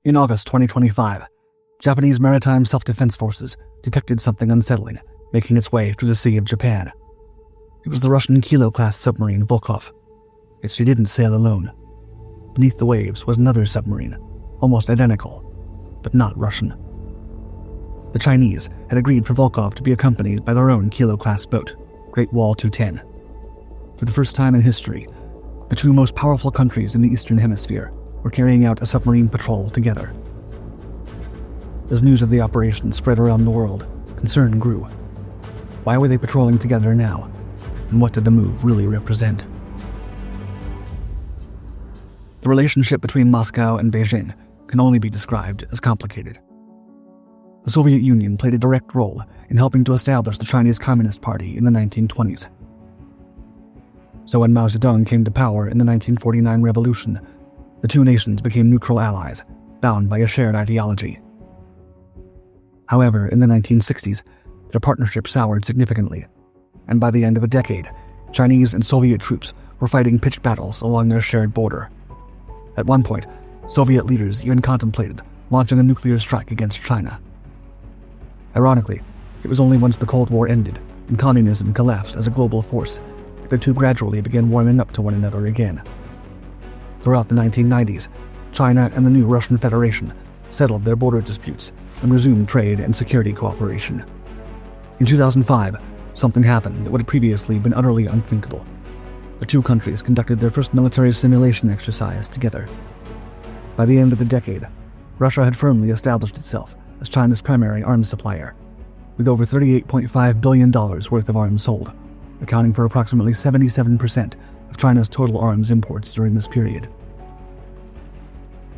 In August 2025, Japanese Maritime Self-Defense Forces detected something unsettling making its way through the Sea of Japan. It was the Russian Kilo-class submarine Volkhov. Yet she didn't sail alone. Beneath the waves was another submarine, almost identical, but not Russian. The Chinese had agreed for Volkhov to be accompanied by their own Kilo-class boat, Great Wall 210. For the first time in history, the two most powerful countries in the Eastern Hemisphere were carrying out a submarine patrol together. As news of the operation spread around the world, concern grew. Why were they patrolling together now? And what did the move really represent? The relationship between Moscow and Beijing can only be described as complicated. The Soviet Union played a direct role in helping to establish the Chinese Communist Party in the 1920s. So when Mao Zedong came to power in the 1949 revolution, the two nations became neutral allies, bound by a shared ideology. However, in the 1960s, their partnership soured significantly, and by the end of the decade, Chinese and Soviet troops were fighting pitched battles along their shared border. At one point, Soviet leaders even contemplated launching a nuclear strike against China. Ironically, it was only once the Cold War ended and communism collapsed as a global force that the two gradually began warming up to one another again. Throughout the 1990s, China and the new Russian Federation settled their border disputes and resumed trade and security cooperation. In 2005, something happened that would have previously been utterly unthinkable. The two countries conducted their first military simulation exercise together. By the end of the decade, Russia had firmly established itself as China's primary arms supplier, with over $38.5 billion worth of arms sold, accounting for approximately 77% of China's total arms imports during this period.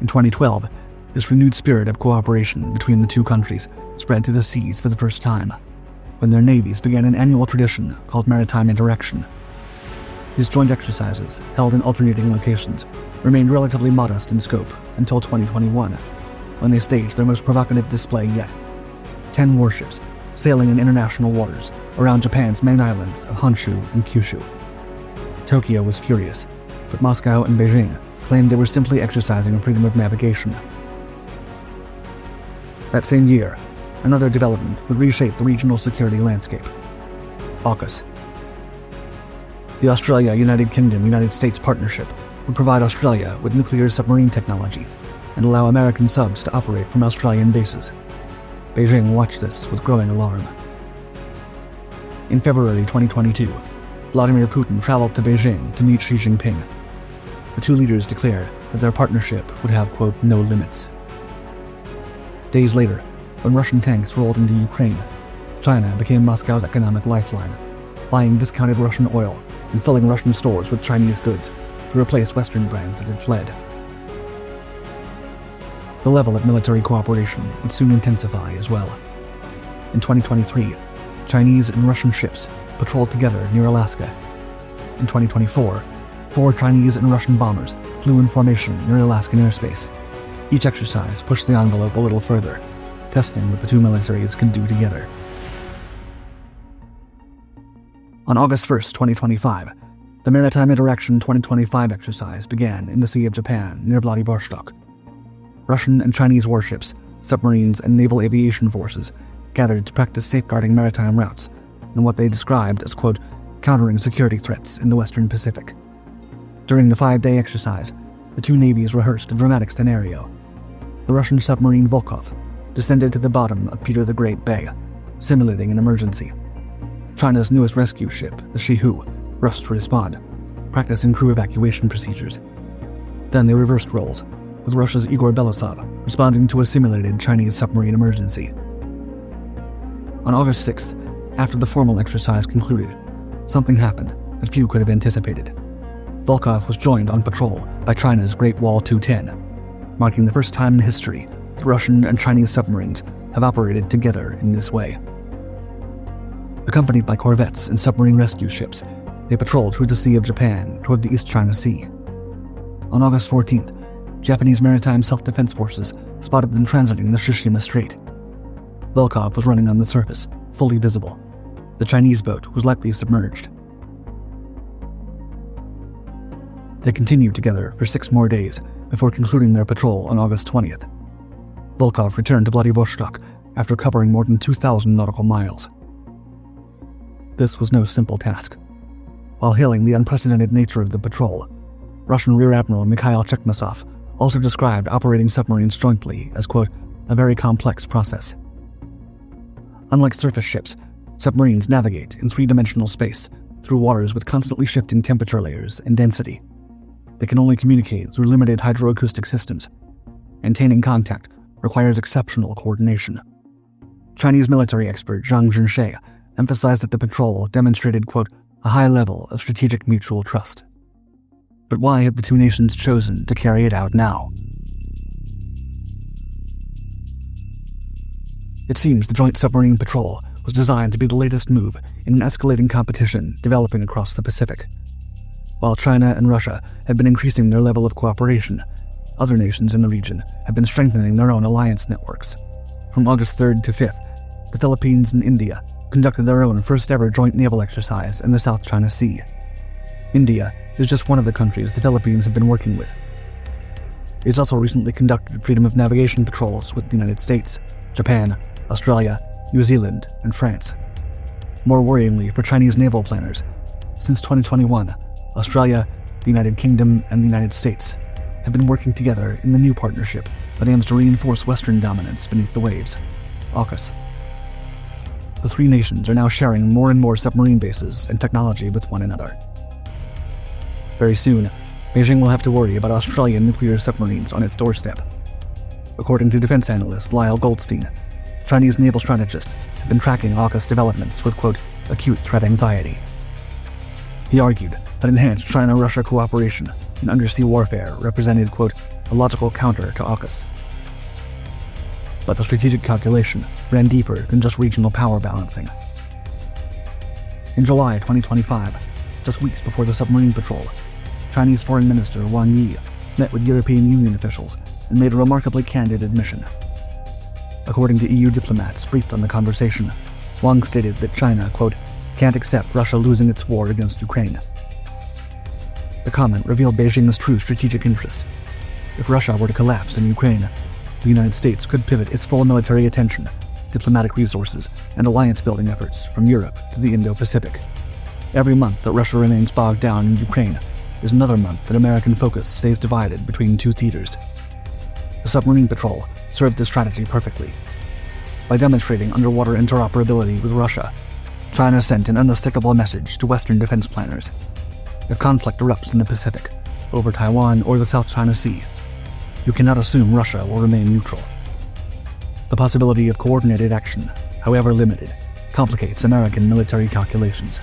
In 2012, this renewed spirit of cooperation between the two countries spread to the seas for the first time, when their navies began an annual tradition called Maritime Interaction. These joint exercises, held in alternating locations, remained relatively modest in scope until 2021, when they staged their most provocative display yet. 10 warships sailing in international waters around Japan's main islands of Honshu and Kyushu. Tokyo was furious, but Moscow and Beijing claimed they were simply exercising freedom of navigation. That same year, another development would reshape the regional security landscape. AUKUS. The Australia-United Kingdom-United States partnership would provide Australia with nuclear submarine technology and allow American subs to operate from Australian bases. Beijing watched this with growing alarm. In February 2022, Vladimir Putin traveled to Beijing to meet Xi Jinping. The two leaders declared that their partnership would have, quote, no limits. Days later, when Russian tanks rolled into Ukraine, China became Moscow's economic lifeline, buying discounted Russian oil and filling Russian stores with Chinese goods to replace Western brands that had fled. The level of military cooperation would soon intensify as well. In 2023, Chinese and Russian ships patrolled together near Alaska. In 2024, 4 Chinese and Russian bombers flew in formation near Alaskan airspace. Each exercise pushed the envelope a little further, testing what the two militaries can do together. On August 1, 2025, the Maritime Interaction 2025 exercise began in the Sea of Japan near Vladivostok. Russian and Chinese warships, submarines, and naval aviation forces gathered to practice safeguarding maritime routes and what they described as, quote, countering security threats in the Western Pacific. During the 5-day exercise, the two navies rehearsed a dramatic scenario. The Russian submarine Volkhov descended to the bottom of Peter the Great Bay, simulating an emergency. China's newest rescue ship, the Shihu, rushed to respond, practicing crew evacuation procedures. Then they reversed roles, with Russia's Igor Belousov responding to a simulated Chinese submarine emergency. On August 6th, after the formal exercise concluded, something happened that few could have anticipated. Volkhov was joined on patrol by China's Great Wall 210, marking the first time in history that Russian and Chinese submarines have operated together in this way. Accompanied by corvettes and submarine rescue ships, they patrolled through the Sea of Japan toward the East China Sea. On August 14th, Japanese Maritime Self-Defense Forces spotted them transiting the Tsushima Strait. Volkhov was running on the surface, fully visible. The Chinese boat was likely submerged. They continued together for 6 more days before concluding their patrol on August 20th. Volkhov returned to Vladivostok after covering more than 2,000 nautical miles. This was no simple task. While hailing the unprecedented nature of the patrol, Russian Rear Admiral Mikhail Chekmasov also described operating submarines jointly as, quote, a very complex process. Unlike surface ships, submarines navigate in three-dimensional space through waters with constantly shifting temperature layers and density. They can only communicate through limited hydroacoustic systems. Maintaining contact requires exceptional coordination. Chinese military expert Zhang Zhenshe emphasized that the patrol demonstrated, quote, a high level of strategic mutual trust. But why had the two nations chosen to carry it out now? It seems the joint submarine patrol was designed to be the latest move in an escalating competition developing across the Pacific. While China and Russia have been increasing their level of cooperation, other nations in the region have been strengthening their own alliance networks. From August 3rd to 5th, the Philippines and India conducted their own first-ever joint naval exercise in the South China Sea. India is just one of the countries the Philippines have been working with. It's also recently conducted freedom of navigation patrols with the United States, Japan, Australia, New Zealand, and France. More worryingly for Chinese naval planners, since 2021, Australia, the United Kingdom, and the United States have been working together in the new partnership that aims to reinforce Western dominance beneath the waves, AUKUS. The three nations are now sharing more and more submarine bases and technology with one another. Very soon, Beijing will have to worry about Australian nuclear submarines on its doorstep. According to defense analyst Lyle Goldstein, Chinese naval strategists have been tracking AUKUS developments with, quote, acute threat anxiety. He argued that enhanced China-Russia cooperation in undersea warfare represented, quote, a logical counter to AUKUS. But the strategic calculation ran deeper than just regional power balancing. In July 2025, just weeks before the submarine patrol, Chinese Foreign Minister Wang Yi met with European Union officials and made a remarkably candid admission. According to EU diplomats briefed on the conversation, Wang stated that China, quote, can't accept Russia losing its war against Ukraine. The comment revealed Beijing's true strategic interest. If Russia were to collapse in Ukraine, the United States could pivot its full military attention, diplomatic resources, and alliance-building efforts from Europe to the Indo-Pacific. Every month that Russia remains bogged down in Ukraine is another month that American focus stays divided between two theaters. The submarine patrol served this strategy perfectly. By demonstrating underwater interoperability with Russia, China sent an unmistakable message to Western defense planners. If conflict erupts in the Pacific, over Taiwan or the South China Sea, you cannot assume Russia will remain neutral. The possibility of coordinated action, however limited, complicates American military calculations.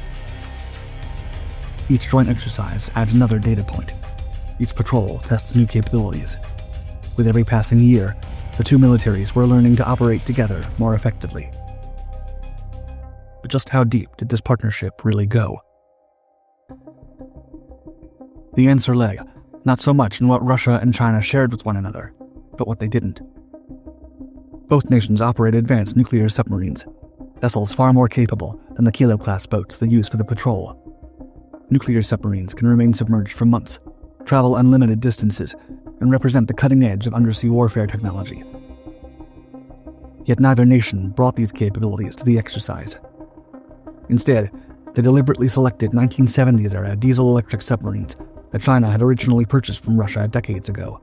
Each joint exercise adds another data point. Each patrol tests new capabilities. With every passing year, the two militaries were learning to operate together more effectively. But just how deep did this partnership really go? The answer lay not so much in what Russia and China shared with one another, but what they didn't. Both nations operate advanced nuclear submarines, vessels far more capable than the Kilo-class boats they use for the patrol. Nuclear submarines can remain submerged for months, travel unlimited distances, and represent the cutting edge of undersea warfare technology. Yet neither nation brought these capabilities to the exercise. Instead, they deliberately selected 1970s-era diesel-electric submarines that China had originally purchased from Russia decades ago.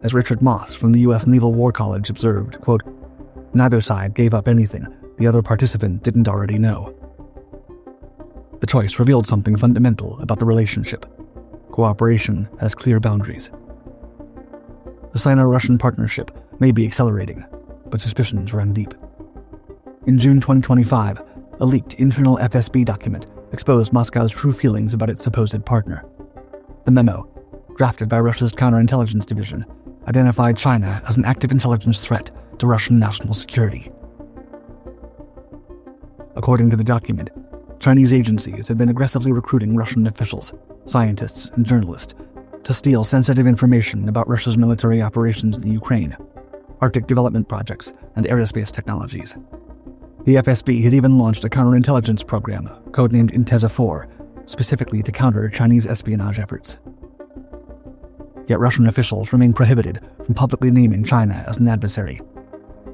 As Richard Moss from the U.S. Naval War College observed, quote, neither side gave up anything the other participant didn't already know. The choice revealed something fundamental about the relationship. Cooperation has clear boundaries. The Sino-Russian partnership may be accelerating, but suspicions run deep. In June 2025, a leaked internal FSB document exposed Moscow's true feelings about its supposed partner. The memo, drafted by Russia's counterintelligence division, identified China as an active intelligence threat to Russian national security. According to the document, Chinese agencies had been aggressively recruiting Russian officials, scientists, and journalists to steal sensitive information about Russia's military operations in Ukraine, Arctic development projects, and aerospace technologies. The FSB had even launched a counterintelligence program, codenamed Intesa-4, specifically to counter Chinese espionage efforts. Yet Russian officials remain prohibited from publicly naming China as an adversary,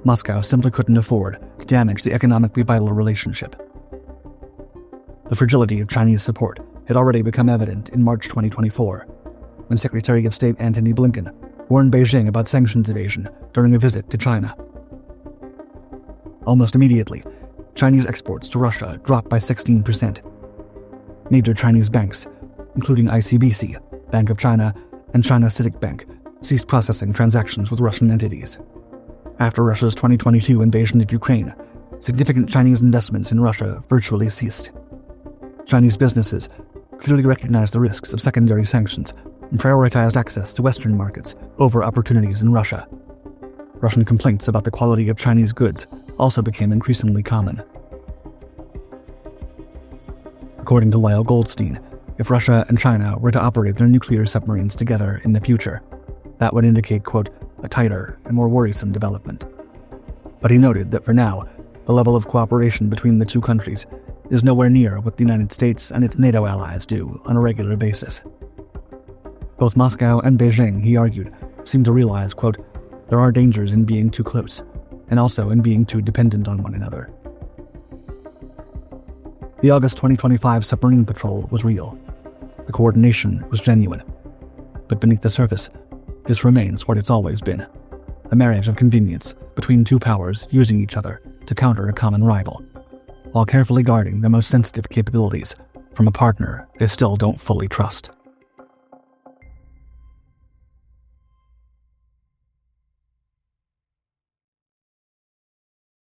Moscow simply couldn't afford to damage the economically vital relationship. The fragility of Chinese support had already become evident in March 2024, when Secretary of State Antony Blinken warned Beijing about sanctions evasion during a visit to China. Almost immediately, Chinese exports to Russia dropped by 16%. Major Chinese banks, including ICBC, Bank of China, and China CITIC Bank, ceased processing transactions with Russian entities. After Russia's 2022 invasion of Ukraine, significant Chinese investments in Russia virtually ceased. Chinese businesses clearly recognized the risks of secondary sanctions and prioritized access to Western markets over opportunities in Russia. Russian complaints about the quality of Chinese goods also became increasingly common. According to Lyle Goldstein, if Russia and China were to operate their nuclear submarines together in the future, that would indicate, quote, a tighter and more worrisome development. But he noted that for now, the level of cooperation between the two countries is nowhere near what the United States and its NATO allies do on a regular basis. Both Moscow and Beijing, he argued, seem to realize, quote, there are dangers in being too close, and also in being too dependent on one another. The August 2025 submarine patrol was real. The coordination was genuine. But beneath the surface, this remains what it's always been, a marriage of convenience between two powers using each other to counter a common rival, while carefully guarding the most sensitive capabilities from a partner they still don't fully trust.